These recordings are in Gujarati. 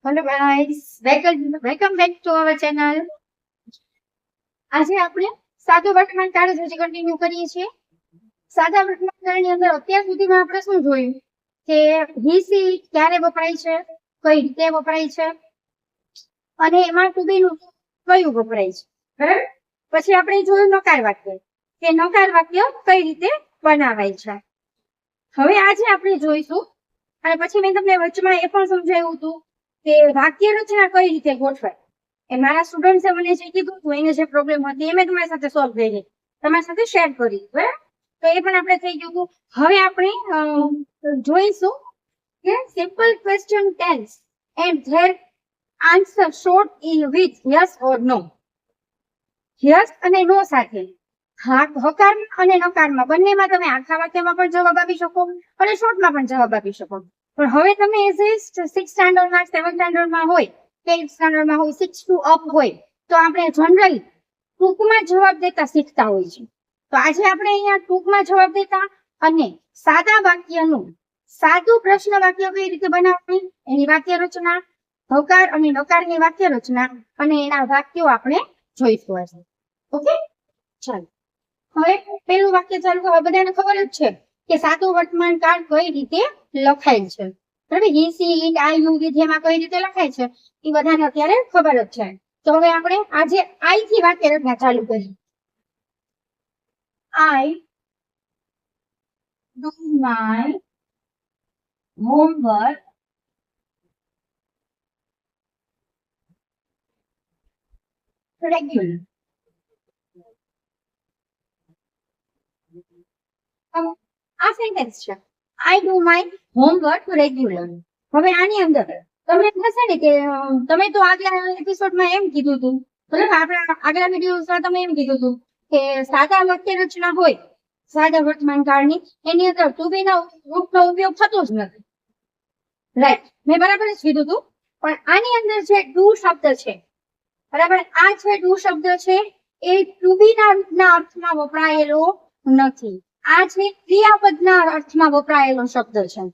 Hello guys, welcome back to our channel. આજે આપણે સાદો વર્તમાન કાળ હજી કન્ટિન્યુ કરીએ છીએ. સાદા વર્તમાન કાળની અંદર અત્યાર સુધીમાં આપણે શું જોયું કે હી સી ક્યારે વપરાય છે, કઈ રીતે વપરાય છે અને એમાં ટુ બી નું કયું વપરાય છે, બરાબર. પછી આપણે જોયું નકાર વાક્ય, કે નકાર વાક્ય કઈ રીતે બનાવાય છે. હવે આજે આપણે જોઈશું, અને પછી મેં તમને વચમાં એ પણ સમજાવ્યું હતું કે વાક્ય રચના કઈ રીતે ગોઠવાય. એ મારા સ્ટુડન્ટ્સે મને જે કીધું હતું, એને જે પ્રોબ્લેમ હતી એ મેં તમારી સાથે સોલ્વ કરી, તમારી સાથે શેર કરી, બરાબર. તો એ પણ આપણે થઈ ગયું હતું. હવે આપણે જોઈશું કે simple question tense and their answer short in with yes or no. Yes અને નો સાથે હકાર અને નકારમાં બંનેમાં તમે આખા વાક્યમાં પણ જવાબ આપી શકો અને શોર્ટમાં પણ જવાબ આપી શકો. પણ હવે તમે એઝ એ 6th સ્ટાન્ડર્ડમાં 7th સ્ટાન્ડર્ડમાં હોય, 8th સ્ટાન્ડર્ડમાં હોય, 6 to up હોય, તો આપણે જનરલી ટૂંકમાં જવાબ દેતા શીખતા હોય છે. તો આજે આપણે અહીંયા ટૂંકમાં જવાબ દેતા અને સાદા વાક્યનું સાદું પ્રશ્ન વાક્ય કઈ રીતે બનાવવું, એની વાક્ય રચના, હકાર અને નકારની વાક્ય રચના અને એના વાક્યો આપણે જોઈશું આજે. ઓકે, ચાલો. હવે પેલું વાક્ય ચાલુ. હવે બધાને ખબર જ છે કે સાદું વર્તમાન કાળ કઈ રીતે લખાય છે, બરાબર. He she it I U with એમાં કઈ રીતે લખાય છે એ બધાને અત્યારે ખબર જ છે. તો હવે આપણે આજે આઈ થી વાક્ય રચના ચાલુ કરીએ. આઈ ડુ માય હોમવર્ક રેગ્યુલર. આ સેન્ટેન્સ છે, આઈ ડુ માય હોમવર્ક રેગ્યુલર. હવે આની અંદર તમને થશે ને કે તમે તો આગલા એપિસોડમાં એમ કીધું હતું, બરાબર, આપણા આગલા વિડીયોઝમાં તમે એમ કીધું હતું કે સાદા વાક્ય રચના હોય સાદા વર્તમાન કાળની, એની અંદર ટુ બી ના રૂપનો ઉપયોગ થતો જ નથી, રાઈટ. મેં બરાબર જ કીધું હતું. પણ આની અંદર જે ડુ શબ્દ છે, બરાબર, આ જે ડુ શબ્દ છે એ ટુ બી ના રૂપના અર્થમાં વપરાયેલો નથી. આ જે ક્રિયાપદના અર્થમાં વપરાયેલો શબ્દ છે,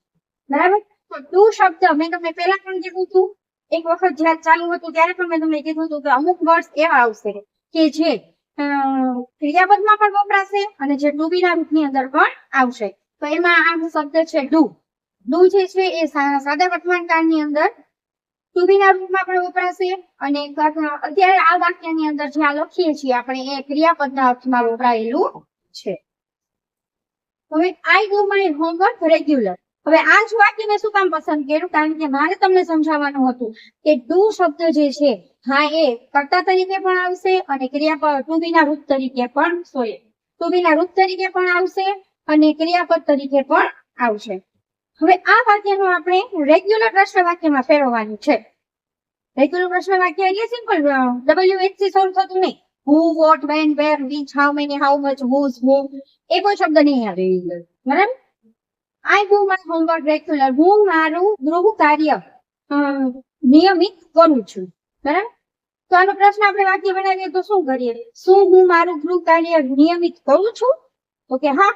બરાબર. તો ડુ શબ્દ મેં તમને પહેલા પણ કીધું હતું, એક વખત જયારે ચાલુ હતું ત્યારે પણ મેં તમને કીધું હતું કે અમુક વર્ડ્સ એવા આવશે કે જે ક્રિયાપદમાં પણ વપરાશે અને જે ટુ બી ના રૂપની અંદર પણ આવશે. તો એમાં આ શબ્દ છે ડુ. ડુ જે છે એ સાદા વર્તમાન કાળની અંદર ટુ બી ના રૂપમાં પણ વપરાશે અને અત્યારે આ વાક્યની અંદર જ્યાં લખીએ છીએ આપણે એ ક્રિયાપદના અર્થમાં વપરાયેલું છે. હવે આઈ ડુ માય હોમવર્ક રેગ્યુલર. હવે આ જ વાક્ય મેં શું કામ પસંદ કર્યું, કારણ કે મારે તમને સમજાવવાનું હતું કે ડુ શબ્દ જે છે, હા, એ કર્તા તરીકે પણ આવશે અને ક્રિયાપદ ટુ બી ના રૂપ તરીકે પણ ટુ બી ના રૂપ તરીકે પણ આવશે અને ક્રિયાપદ તરીકે પણ આવશે. હવે આ વાક્યનું આપણે રેગ્યુલર પ્રશ્ન વાક્યમાં ફેરવવાનું છે. રેગ્યુલર પ્રશ્ન વાક્ય એટલે સિમ્પલ WH થી શરૂ થતું નહીં. Who, what, when, where, which, how many, how much, whose, whom, એ કોઈ શબ્દ નહીં આવે, બરાબર. I do my homework regular. હું મારું ગૃહ કાર્ય નિયમિત કરું છું, બરાબર. તો આનો પ્રશ્ન આપણે વાક્ય બનાવીએ તો શું કરીએ? શું હું મારું ગૃહ કાર્ય નિયમિત કરું છું? તો કે હા,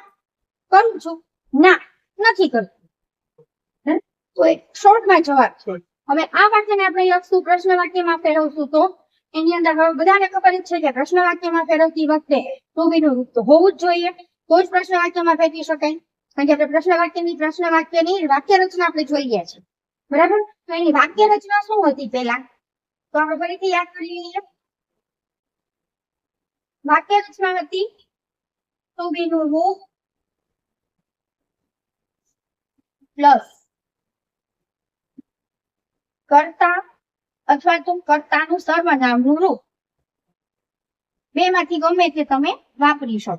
કરું છું. ના, નથી કરતું. તો એક શોર્ટમાં જવાબ છે. હવે આ વાક્યને આપણે લખશું, પ્રશ્ન વાક્યમાં ફેરવશું. તો એની અંદર હવે બધાને ખબર જ છે કે પ્રશ્ન વાક્યમાં ફેરવતી વખતે ટુ બી નું રૂપ તો હોવું જ જોઈએ, તો જ પ્રશ્ન વાક્યમાં ફેરવી શકાય. કારણ કે આપણે પ્રશ્ન વાક્યની વાક્ય રચના આપણે જોઈ ગયા છે, બરાબર. તો એની વાક્ય રચના શું હતી પહેલા, તો આપણે ફરીથી યાદ કરી લઈએ. વાક્ય રચના હતી ટુ બી નું રૂપ પ્લસ કર્તા અથવા તો કર્તાનું સર્વનામનું રૂપ, બે માંથી ગમે તે તમે વાપરી શકો.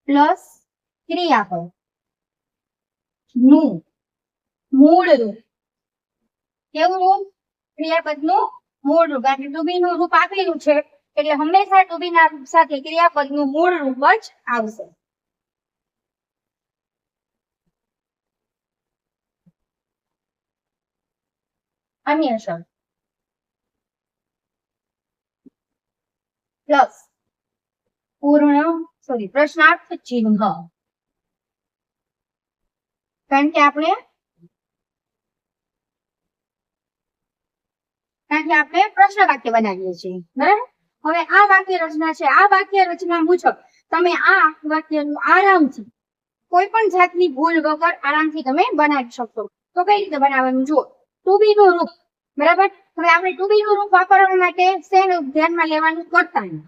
પ્લસ ક્રિયાપદ નું મૂળ રૂપ. કેવું રૂપ? ક્રિયાપદનું મૂળ રૂપ. કારણ કે ટુ બી નું રૂપ આપેલું છે એટલે હંમેશા ટુ બી ના રૂપ સાથે ક્રિયાપદનું મૂળ રૂપ જ આવશે. અન્ય શબ્દ પ્લસ પ્રશ્નાર્થ ચિહ્ન. હવે આ વાક્યની અંદર તમે જોઈ શકો છો, ટુ બી નું રૂપ કારણ કે આપણે પ્રશ્ન વાક્ય બનાવીએ છીએ, બરાબર. હવે આ વાક્ય રચના છે, આ વાક્ય રચના મુજબ તમે આ વાક્યનું આરામથી કોઈ પણ જાતની ભૂલ વગર આરામથી તમે બનાવી શકશો. તો કઈ રીતે બનાવવાનું જુઓ. ટુ બી નું રૂપ, બરાબર. હવે આપણે ટુ બી નું રૂપ વાપરવા માટે શેનું ધ્યાનમાં લેવાનું? કર્તાને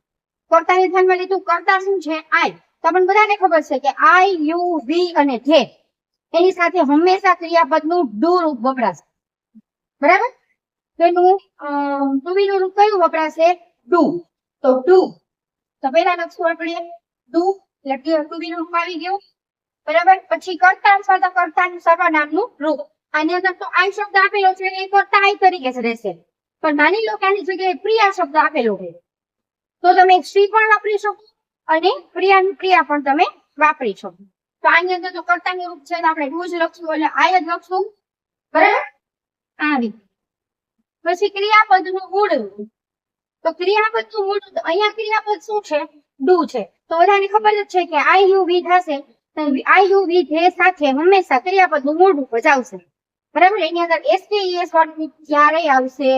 ધ્યાનમાં લીધું. કર્તા શું છે? આઈ. તો આપણને બધાને ખબર છે કે આઈ, યુ, વી અને ધે એની સાથે હંમેશા ક્રિયાપદનું ડુ રૂપ વપરાશે, બરાબર. તો એનું ટુ બી નું રૂપ કયું વપરાશે? ડુ. તો ડુ. તો પહેલા લખશું આપણે ડુ, એટલે ટુ બી નું રૂપ આવી ગયું, બરાબર. પછી કર્તા અથવા તો કર્તાનું સર્વનામનું રૂપ. આની અંદર તો આઈ શબ્દ આપેલો છે, એ કર્તા આઈ તરીકે જ રહેશે. પણ માની લો કે આની જગ્યાએ પ્રિયા શબ્દ આપેલો છે, તો તમે શ્રી પણ વાપરી શકો અને પ્રિયાનું પ્રિયા પણ તમે વાપરી શકો. તો આની અંદર તો કર્તાનું રૂપ છે, તો આપણે ડુ જ લખશું, એટલે આઈ જ લખશું, બરાબર. આવી. પછી ક્રિયાપદનું મૂળ રૂપ. તો ક્રિયાપદનું મૂળ રૂપ, અહીંયા ક્રિયાપદ શું છે? ડુ છે. તો બધાને ખબર જ છે કે આઈ યુ વી થશે, આઈ યુ વી ધે સાથે હંમેશા ક્રિયાપદનું મૂળ રૂપ જ આવશે, બરાબર. એની અંદર એસટીઈએસ વર્ડ ક્યારેય આવશે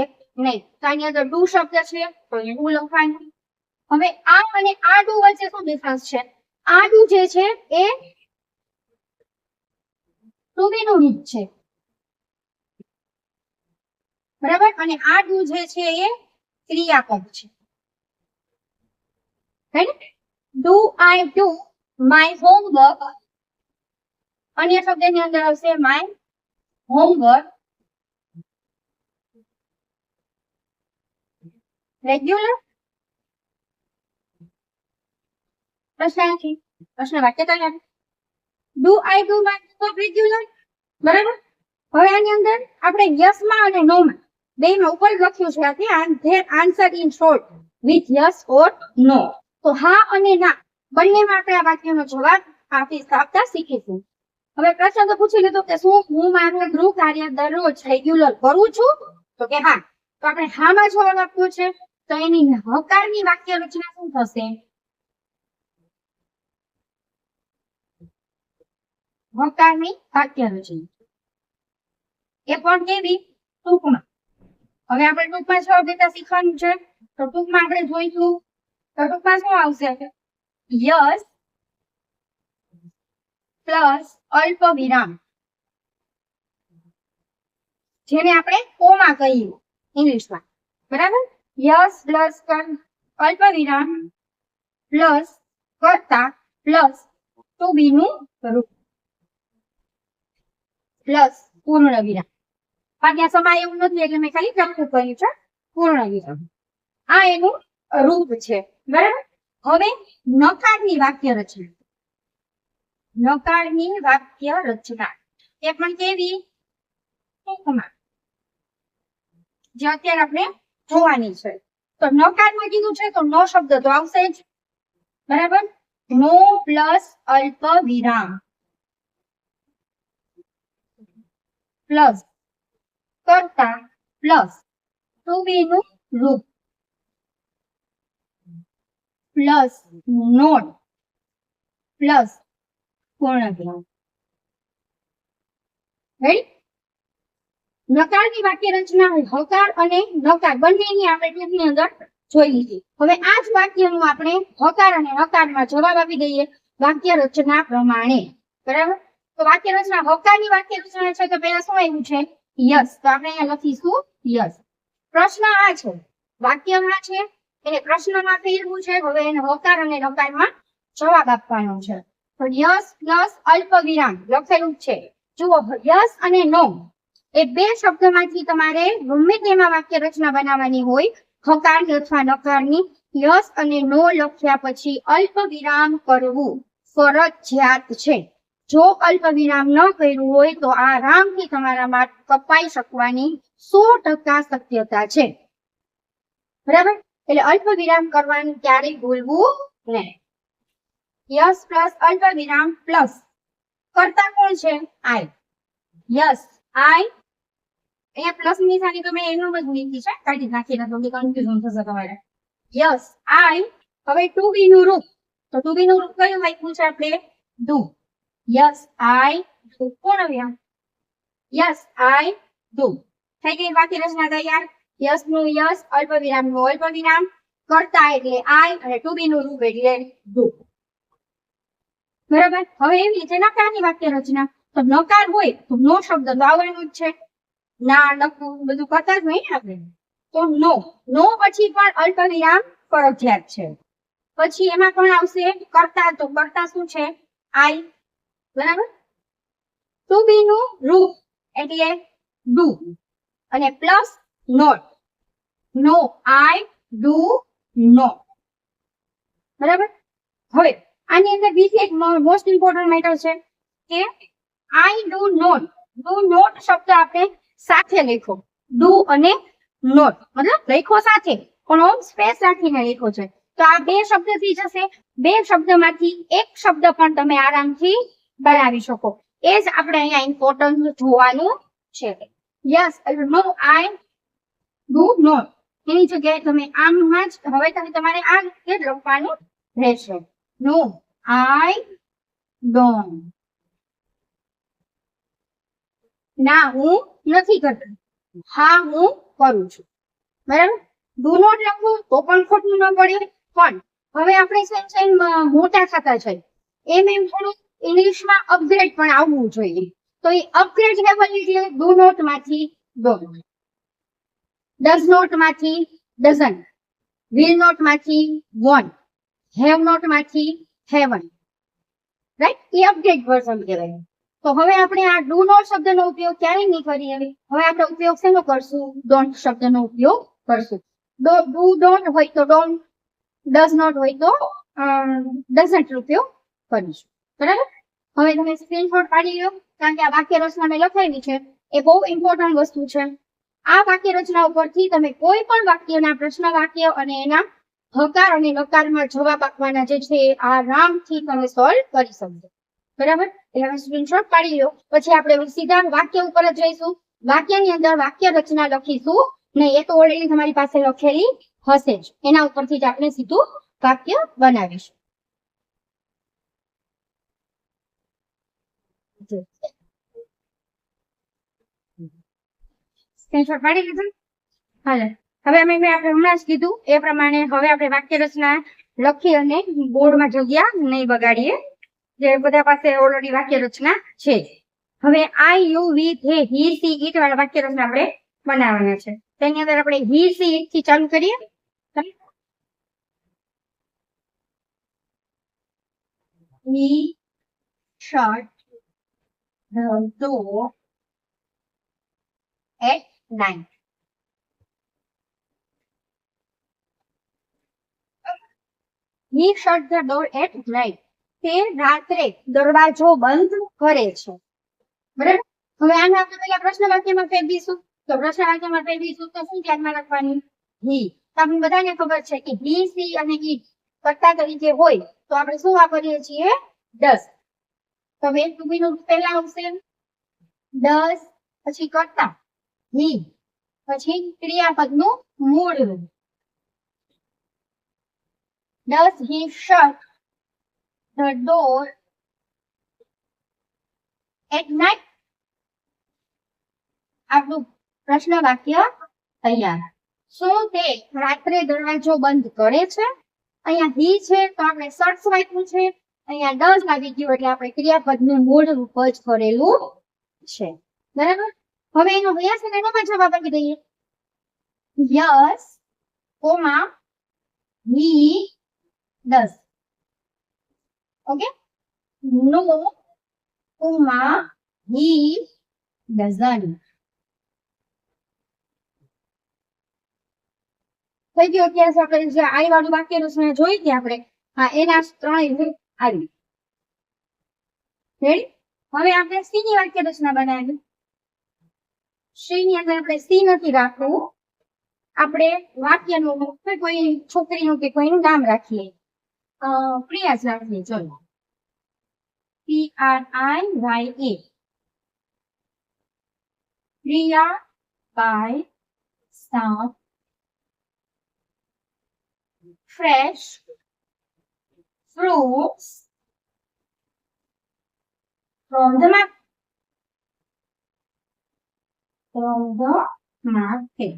નહીં. તો આની અંદર ડુ શબ્દ છે, તો એ ડુ લખવાનું. હવે આ અને આ ડુ વચ્ચે શું ડિફરન્સ છે? આ ડુ જે છે એ ટુ બી નું રૂપ છે, બરાબર. અને આ ડુ જે છે એ ક્રિયાપદ છે. Do I do my homework, અન્ય શબ્દની અંદર આવશે માય હોમવર્ક રેગ્યુલર. પ્રશ્ન વાક્ય તૈયાર. Do I do my homework regular, બરાબર. હવે આની અંદર આપણે યસ માં અને નો માં બેમાં ઉપર લખ્યું છે their answer in short with yes or no. તો હા અને ના બંનેમાં આપણે આ વાક્યનો જવાબ આપતા શીખીશું. હવે પ્રશ્ન તો પૂછી લીધો કે શું હું મારું ગૃહ કાર્ય દરરોજ રેગ્યુલર કરું છું? તો કે હા. તો આપણે હામાં જવાબ આપ્યો છે, તો એની હકારની વાક્ય રચના શું થશે? હકારની વાક્ય રચના એ પણ કેવી? ટૂંકમાં. હવે આપણે ટૂંકમાં જવાબ દેતા શીખવાનું છે, તો ટૂંકમાં આપણે જોઈશું. તો ટૂંકમાં શું આવશે? યસ પ્લસ અલ્પ વિરામ, જેને આપણે કોમા કહીએ ઇંગ્લિશમાં, બરાબર. યસ પ્લસ અલ્પ વિરામ પ્લસ કર્તા પ્લસ ટુ બી નું રૂપ પ્લસ પૂર્ણ વિરામ. બાકી સમય એવું નથી એટલે મેં ખાલી લખવું કર્યું છે પૂર્ણ વિરામ. આ એનું રૂપ છે, બરાબર. હવે નકારની વાક્ય રચના. નકારની વાક્ય રચના એ પણ કેવી? ટૂંકમાં, જે અત્યારે આપણે જોવાની છે. તો નકારમાં કીધું છે તો નો શબ્દ તો આવશે જ, બરાબર. નો પ્લસ અલ્પ વિરામ પ્લસ કર્તા પ્લસ ટુ બી નું રૂપ પ્લસ નોટ પ્લસ પૂર્ણ વિરામ. નકારની વાક્ય રચના હકાર અને નકાર બંનેની આપણે ટૂંકની અંદર જોઈ લીધી. હવે આ જ વાક્યનું આપણે હકાર અને નકારમાં જવાબ આપી દઈએ વાક્ય રચના પ્રમાણે, બરાબર. તો વાક્ય રચના હકારની વાક્ય રચના છે, તો પહેલા શું આવ્યું છે? યસ. તો આપણે અહીંયા લખીશું યસ. પ્રશ્ન આ છે, વાક્યમાં છે એને પ્રશ્નમાં ફેરવું છે. હવે એને હકાર અને નકારમાં જવાબ આપવાનો છે. તો યસ પ્લસ અલ્પ વિરામ લખેલું છે. જુઓ, યસ અને નો એ બે શબ્દમાંથી તમારે ગમે તેમાં વાક્ય રચના બનાવવાની હોય, હકારની અથવા નકારની. યસ અને નો લખ્યા પછી અલ્પ વિરામ કરવું ફરજિયાત છે. જો અલ્પ વિરામ ન કર્યું હોય તો આરામથી તમારા માર્ક કપાઈ શકવાની 100% શક્યતા છે, બરાબર. એટલે અલ્પ વિરામ કરવાનું ક્યારેય ભૂલવું નહીં. યસ પ્લસ અલ્પ વિરામ પ્લસ કર્તા કોણ છે? આઈ. Yes I. અહીંયા પ્લસ ની નિશાની તો મેં એનું જ મૂકી છે, કાઢી નાખી તો કન્ફ્યુઝન થશે તમારે. Yes I. હવે ટુ બી નું રૂપ, તો ટુ બી નું રૂપ કયું આપ્યું છે આપણે? ડુ. યસ આઈ પૂર્ણ વિરામ. Yes I do. થઈ ગઈ વાક્ય રચના તૈયાર. યસ નું યસ, અલ્પ વિરામ નું અલ્પ વિરામ, કરતા એટલે આઈ અને ટુ બી નું રૂપ એટલે ડુ. બરાબર. હવે એવી રીતે નકારની વાક્ય રચના. તો નકાર હોય તો નો શબ્દ તો આવવાનું જ છે. ના લખવું બધું કરતા જ નહીં ને આપણે. તો નો, નો પછી પણ અલ્પ વિરામ ફરજિયાત છે. પછી એમાં પણ આવશે કરતા. તો કરતા શું છે? આઈ. બરાબર. ટુ બી નું રૂપ એટલે ડુ અને plus not. No, I do not. બરાબર. હવે આની અંદર બીજી એક મોસ્ટ ઇમ્પોર્ટન્ટ મેટર છે કે I do not. Do not શબ્દ આપણે સાથે લખો. ડુ અને નોટ મતલબ લખો સાથે પણ સ્પેસ રાખીને લખો છે. તો આ બે શબ્દ થી જશે. બે શબ્દમાંથી એક શબ્દ પણ તમે આરામથી બનાવી શકો. એ જ આપણે અહીંયા ઇમ્પોર્ટન્ટ જોવાનું છે. Yes no, I do not any જગ્યાએ તમે આમમાં જ હવે તમારે આ રીતે લખવાનું રહેશે. નો, આઈ ડોન્ટ. ના હું નથી કરતો. હા હું કરું છું. બરાબર. ડુ નોટ લખવું તો પણ ખોટું ન પડે. પણ હવે આપણે સેમ મોટા થતા છે એમ થોડું ઇંગ્લિશમાં અપગ્રેડ પણ આવવું જોઈએ. તો એ અપગ્રેડ લેવલ એટલે ડુ નોટ માંથી ડોન્ટ, ડઝ નોટ માંથી ડઝન્ટ, વિલ નોટ માંથી વોન્ટ, હેવ નોટ માંથી હેવન. રાઈટ. એ અપગ્રેડ વર્ઝન કહેવાય. તો હવે આપણે આ ડુ નોટ શબ્દનો ઉપયોગ ક્યારે નહીં કરીએ. હવે આપણે ઉપયોગ શેનો કરશું? ડોન્ટ શબ્દનો ઉપયોગ કરશું. ડુ ડોન્ટ હોય તો ડોન્ટ, ડઝ નોટ હોય તો ડઝન્ટ ઉપયોગ કરીશું. બરાબર. હવે તમે સ્ક્રીનશોટ પાડી લો કારણ કે આ વાક્ય રચના મેં લખાવી છે એ બહુ ઇમ્પોર્ટન્ટ વસ્તુ છે. આ વાક્ય રચના ઉપરથી તમે કોઈ પણ વાક્યના પ્રશ્ન વાક્ય અને એના હકાર અને નકારમાં જવાબ આપવાના જે છે આરામથી તમે સોલ્વ કરી શકશો. બરાબર. એટલે હવે સ્ક્રીનશોટ પાડી લો. પછી આપણે સીધા વાક્ય ઉપર જ જઈશું. વાક્યની અંદર વાક્ય રચના લખીશું નહીં. એ તો ઓલરેડી તમારી પાસે લખેલી હશે જ. એના ઉપરથી જ આપણે સીધું વાક્ય બનાવીશું. સ્ક્રીનશોટ પાડી લીધું. હાલે. હવે મેં આપણે હમણાં જ કીધું એ પ્રમાણે હવે આપણે વાક્ય રચના લખી અને બોર્ડમાં જગ્યા નહીં બગાડીએ. જે બધા પાસે ઓલરેડી વાક્ય રચના છે. હવે I you we they he she it વાળા વાક્ય રચના આપણે બનાવવાના છે. તેની અંદર આપણે હી સી ઈટ થી ચાલુ કરીએ. He shut the door at night. He shut the door at night. તે રાત્રે દરવાજો બંધ કરે છે. બરાબર. હવે આને આપણે પહેલા પ્રશ્ન વાક્યમાં ફેરવીશું. તો પ્રશ્ન વાક્યમાં ફેરવીશું તો શું ધ્યાનમાં રાખવાનું? હી. તમને બધાને ખબર છે કે હી સી અને ઈટ કર્તા તરીકે હોય તો આપણે શું વાપરીએ છીએ? ડઝ. તો હવે ટુ બી નું પહેલા આવશે ડઝ, પછી કર્તા હી, પછી ક્રિયાપદનું મૂળ રૂપ. Does he shut the door at night? આપણું પ્રશ્ન વાક્ય તૈયાર. શું તે રાત્રે દરવાજો બંધ કરે છે? અહીંયા હી છે તો આપણે શર્ટ્સ વાંચ્યું છે. અહીંયા ડઝ લાગી ગયું એટલે આપણે ક્રિયાપદનું મૂળ રૂપ જ કરેલું છે. બરાબર. હવે એનો યસ અને નોમાં જવાબ આપી દઈએ. Yes comma he does. Okay. No comma he doesn't. થઈ ગયો. અત્યારે આપણે જે આઈ વાળું વાક્ય રચના જોઈ હતી આપણે એના ત્રણેય આવી. રેડી. હવે આપણે સી ની વાક્ય રચના બનાવી. સી ની અંદર આપણે સી નથી રાખવું. આપણે વાક્યનું કોઈ છોકરીનું કે કોઈનું નામ રાખીએ. પ્રિયા જ રાખીએ. ચલો PRIYA. Priya buy some fresh fruits from the market. from the market.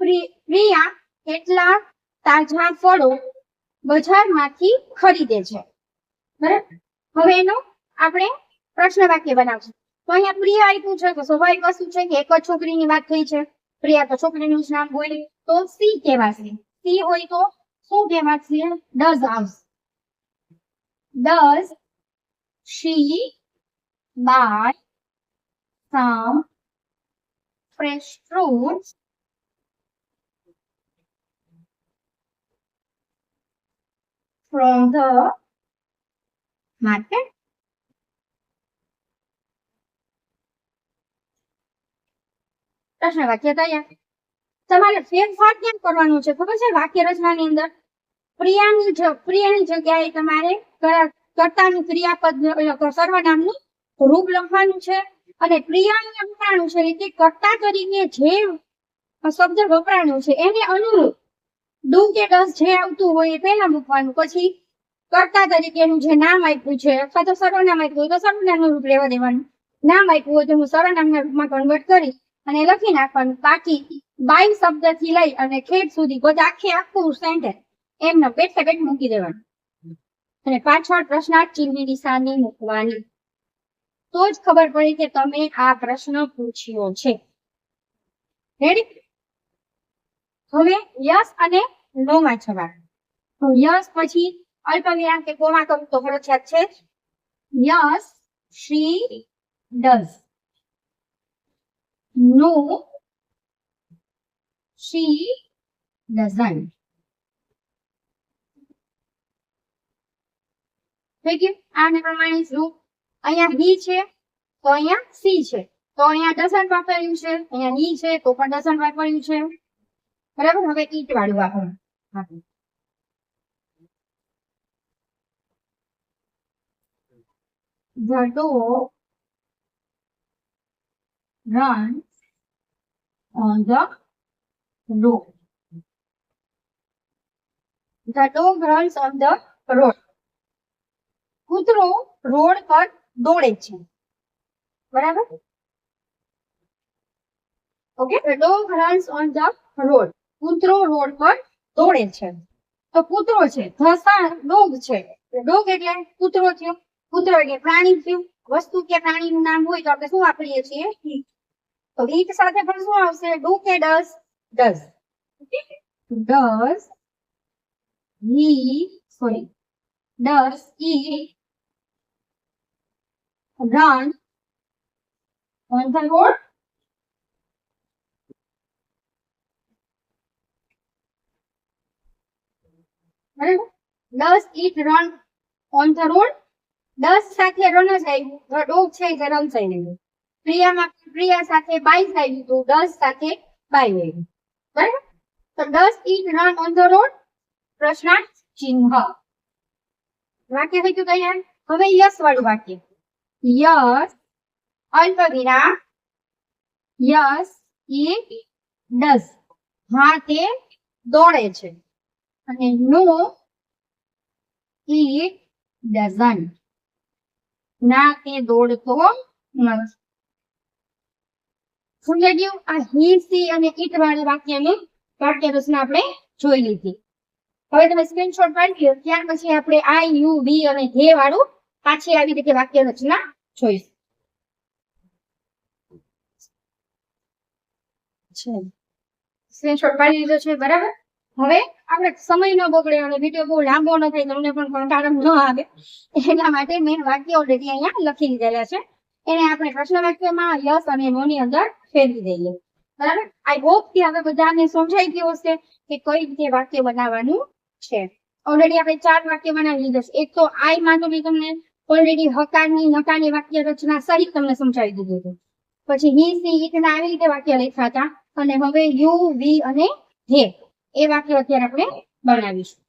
Priya કેટલાક તાજા ફળો બજારમાંથી ખરીદે છે. બરાબર. હવે એનો આપણે પ્રશ્ન વાક્ય બનાવશું. તો અહીંયા પ્રિયા આપ્યું છે તો સ્વાભાવિક વસ્તુ છે કે એક જ છોકરીની વાત થઈ છે. પ્રિયા તો છોકરીનું જ નામ હોય તો સી કહેવાશે. સી હોય તો શું કહેવાશે? ડઝ આવશે. Does she buy some fresh fruits from the market? પ્રશ્ન વાક્ય તૈયાર. તમારે ફેરફાર કેમ કરવાનું છે ખબર છે? વાક્ય રચનાની અંદર પ્રિયાની જગ્યાએ તમારે કર્તાનું ક્રિયાપદ સર્વનામનું રૂપ લખવાનું છે અને પ્રિયાનું વપરાણું છે એટલે કર્તા તરીકે જે શબ્દ વપરાણું છે એને અનુરૂપ ડુ કે ડઝ જે આવતું હોય એ પહેલા મૂકવાનું. પછી કર્તા તરીકેનું જે નામ આપ્યું છે અથવા તો સર્વનામ આપ્યું હોય તો સર્વનામનું રૂપ લેવા દેવાનું. નામ આપ્યું હોય તો હું સર્વનામના રૂપમાં કન્વર્ટ કરી અને લખી નાખવાનું. બાકી બાય શબ્દથી લઈ અને ખેડ સુધી બધા આખું સેન્ટેન્સ એમને પેટ મૂકી દેવાનું અને પાછળ પ્રશ્નાર્થ ચિહ્નની નિશાની મૂકવાની. તો જ ખબર પડે કે તમે આ પ્રશ્ન પૂછ્યો છે. રેડી? હવે યસ અને નો માં જવાબ. તો યસ પછી અલ્પવિરામ કે કોમા કરવું તો ફરજિયાત છે. Yes she does. No she doesn't. થઈ ગયું? આને પ્રમાણે શું? અહીંયા બી છે તો અહીંયા સી છે તો અહીંયા ડઝન્ટ વાપર્યું છે. અહીંયા ઈ છે તો પણ ડઝન્ટ વાપર્યું છે. બરાબર. હવે ઈટ વાળું વાપરવું. The dog runs on the road. The dog runs on the road. કૂતરો રોડ પર દોડે છે. બરાબર. Okay. The dog runs on the road. કૂતરો રોડ પર દોડે છે. તો કૂતરો છે, ડોગ છે. ડોગ એટલે કૂતરો થયો. કૂતરો એટલે પ્રાણી થયું. વસ્તુ કે પ્રાણીનું નામ હોય તો આપણે શું વાપરીએ છીએ? તો ઈટ સાથે પણ શું આવશે? ડુ કે does? Does. Does he run on the road? Does it run on the road? Does સાથે રન જ આવ્યું. ડોગ છે એ રન થઈ ગયું. પ્રિયા સાથે બાય થઈ ગયું. ડઝ સાથે બાય આવ્યું. બરાબર. તો does it run on the road? પ્રશ્નાર્થ ચિહ્ન. વાક્ય થઈ ગયું તૈયાર. હવે યસ વાળું વાક્ય. યસ અલ્પવિરામ યસ ઇટ ડઝ. હા તે દોડે છે. અને નો ઇટ ડઝન્ટ. ના તે દોડતો નથી. સમજાઈ ગયું? આ હી સી અને ઈટ વાળા વાક્યની વાક્ય રચના આપણે જોઈ લીધી. હવે તમે સ્ક્રીનશોટ પાડી લો. ત્યાર પછી આપણે આઈ યુ વી અને ધે વાળું પાછી આવી રીતે વાક્ય રચના જોઈશું. સ્ક્રીનશોટ પાડી લીધો છે. બરાબર. હવે આપણે સમય ન બગડે અને વિડીયો બહુ લાંબો ન થાય, તમને પણ કંટાળો ન આવે એના માટે મેં વાક્ય ઓલરેડી અહીંયા લખી દીધેલા છે. એને આપણે પ્રશ્ન વાક્યમાં યસ અને નો ની અંદર ફેરવી દઈએ. બરાબર. આઈ હોપ કે હવે બધાને સમજાઈ ગયું હશે કે કઈ રીતે વાક્ય બનાવવાનું છે. ઓલરેડી આપણે 4 વાક્ય બનાવી લીધા છે. એક તો આઈ માં તો મેં તમને ઓલરેડી હકારની નકારની વાક્ય રચના સહિત તમને સમજાવી દીધું હતું. પછી હી સી ઈટ ના આવી રીતે વાક્ય લખ્યા હતા અને હવે યુ વી અને ધે એ વાક્ય અત્યારે આપણે બનાવીશું.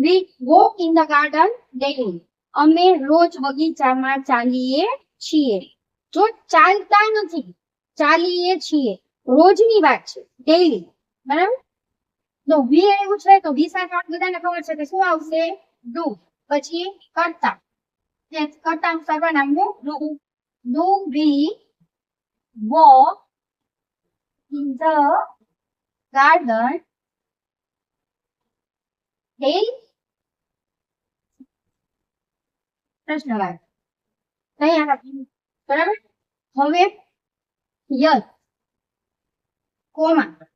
We walk in the garden daily. અમે રોજ બગીચામાં ચાલીએ છીએ. જો ચાલતા નથી, ચાલીએ છીએ. રોજની વાત છે, ડેઈલી. બરાબર. તો વી એવું છે તો વી સાથે બધાને ખબર છે કે શું આવશે? ડુ. પછી કરતા. કર્તા સર્વનામનું do. Do we walk in the garden daily? પ્રશ્નવાચક તૈયાર રાખીને. બરાબર. હવે યસ કોમા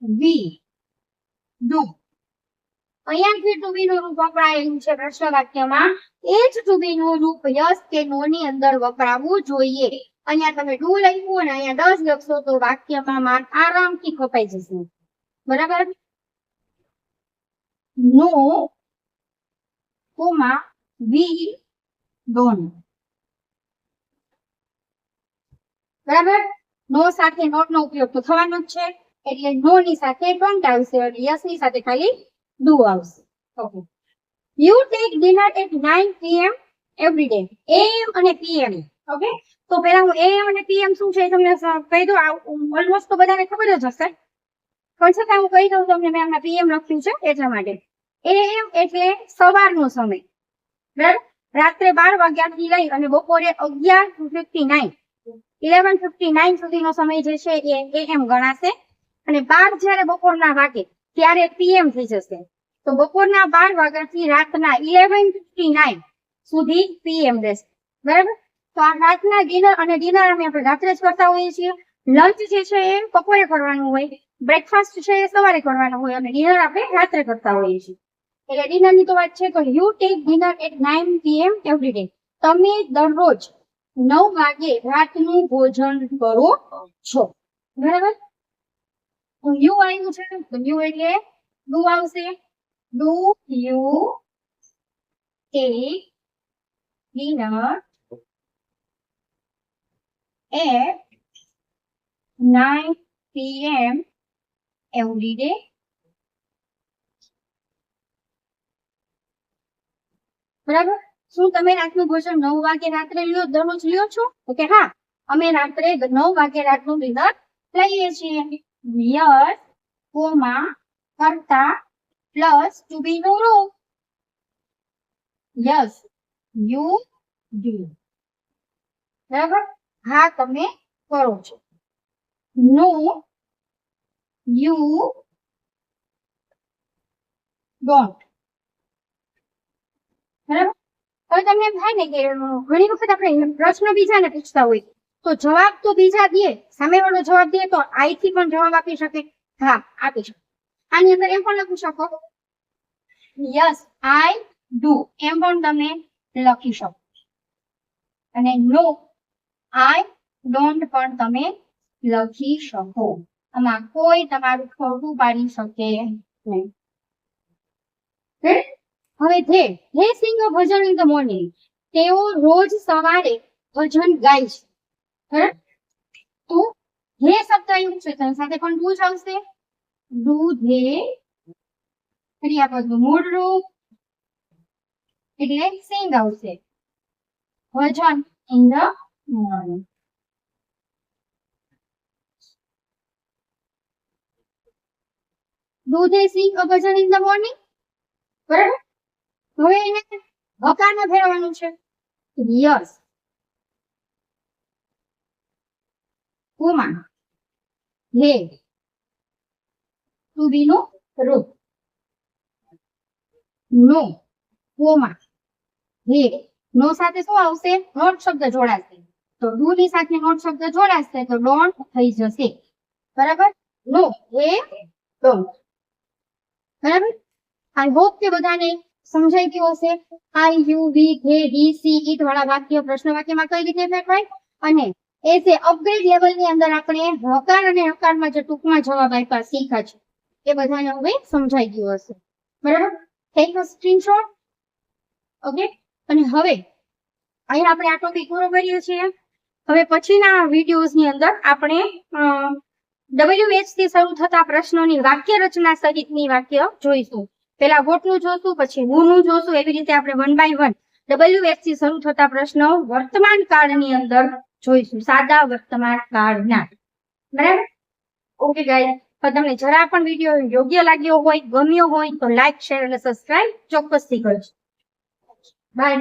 વી ડુ. અહીંયાથી ટુ બી નું રૂપ વપરાયેલું છે પ્રશ્ન વાક્યમાં. એ જ ટુ બી નું રૂપ યસ કે નો ની અંદર વપરાવવું જોઈએ. અહીંયા તમે ડુ લખ્યું અને અહીંયા ડઝ લખશો તો વાક્યમાં માર્ક આરામથી કપાઈ જશે. બરાબર. નો કોમા વી ડોન્ટ. બરાબર. નો સાથે નોટ નો ઉપયોગ તો થવાનો જ છે, એટલે નો ની સાથે ડોન્ટ આવશે અને યસ ની સાથે ખાલી ડુ આવશે. Okay. You take dinner at 9 PM every day. AM અને PM. ઓકે. તો પહેલા હું AM અને PM શું છે તમને કહી દઉં. ઓલમોસ્ટ તો બધાને ખબર જ હશે, પણ છતાં હું કહી દઉં તમને. મેં હમણાં PM લખ્યું છે એટલા માટે. AM એટલે સવારનો સમય. બરાબર. રાત્રે 12 વાગ્યાથી લઈ અને બપોરે 11:59 સુધીનો સમય જે છે એ AM ગણાશે. અને 12 જ્યારે બપોરના વાગે ત્યારે PM થઈ જશે. તો બપોરના 12 વાગ્યાથી રાતના 11:59 સુધી PM રહેશે. બરાબર. તો આ રાતના ડિનર, અને ડિનર આપણે રાત્રે જ કરતા હોઈએ છીએ. લંચ જે છે એ બપોરે કરવાનું હોય, બ્રેકફાસ્ટ છે એ સવારે કરવાનું હોય, અને ડિનર આપણે રાત્રે કરતા હોઈએ છીએ. એટલે ડિનર ની તો વાત છે. તો you take dinner at 9 PM every day. તમે દરરોજ 9 વાગે રાતનું ભોજન કરો છો. બરાબર. તો યુ આવ્યું છે તો યુ એટલે ડુ આવશે. Do you take dinner at 9 PM every day? બરાબર. શું તમે રાતનું ભોજન 9 વાગે રાત્રે દરરોજ લ્યો છો? તો કે હા, અમે રાત્રે 9 વાગે રાતનું ડિનર લઈએ છીએ. યસ કોમા કરતા પ્લસ ટુ બી નું રૂપ. Yes you do. બરાબર. હા તમે કરો છો. નો યુ ડોન્ટ. બરાબર. હવે તમને એમ થાય ને કે ઘણી વખત આપણે પ્રશ્ન બીજાને પૂછતા હોય તો જવાબ તો બીજા દે, સામેવાળો જવાબ દે તો આઈ થી પણ જવાબ આપી શકે. હા, આપી શકે. આની અંદર એમ પણ લખી શકો યસ આઈ ડુ, એમ પણ તમે લખી શકો. અને નો આઈ ડોન્ટ પણ તમે લખી શકો. આમાં કોઈ તમારું ખોટું પાડી શકે નહીં. હવે they sing a bhajan in the morning. તેઓ રોજ સવારે ભજન ગાય છે. બરાબર. તો ધે શબ્દ આવ્યું છે તેની સાથે પણ ડુ જ આવશે. ડુ ધે ક્રિયાપદનું મૂળ રૂપ એટલે સિંગ આવશે. Bhajan in the morning. Do they sing a bhajan in the morning? બરાબર. હવે એને હકારમાં ફેરવવાનું છે. Yes comma he to be નું રૂપ. નો કોમા હે. નો સાથે શું આવશે? નોટ શબ્દ જોડાશે. તો ડુ ની સાથે નોટ શબ્દ જોડાશે તો ડોન્ટ થઈ જશે. બરાબર. નો હે ડોન્ટ. બરાબર. આઈ હોપ કે બધાને સમજાઈ ગયું હશે. I you we they he she it વાળા વાક્ય પ્રશ્ન વાક્યમાં કઈ રીતે ફેરવાય, અને એ જે અપગ્રેડ લેવલ ની અંદર આપણે હકાર અને હકારમાં જે ટૂંકમાં જવાબ આપ્યા શીખ્યા છે એ બધાને હવે સમજાઈ ગયું હશે. બરાબર. Take a screenshot. ઓકે. અને હવે અહીંયા આપણે આ ટોપિક પૂરો કરીએ છીએ. હવે પછીના વિડીયોઝ ની અંદર આપણે WH થી શરૂ થતા પ્રશ્નોની વાક્ય રચના સહિતની વાક્ય જોઈશું. પેલા વોટનું જોશું, પછી હુનું જોશું. એવી રીતે આપણે 1 by 1 WH થી શરૂ થતા પ્રશ્નો વર્તમાન કાળની અંદર જોઈશું, સાદા વર્તમાન કાળના. બરાબર. ઓકે ગાઈસ, તો તમને જરા પણ વિડીયો યોગ્ય લાગ્યો હોય, ગમ્યો હોય તો લાઈક, શેર અને સબસ્ક્રાઇબ ચોક્કસથી કરજો. બાય.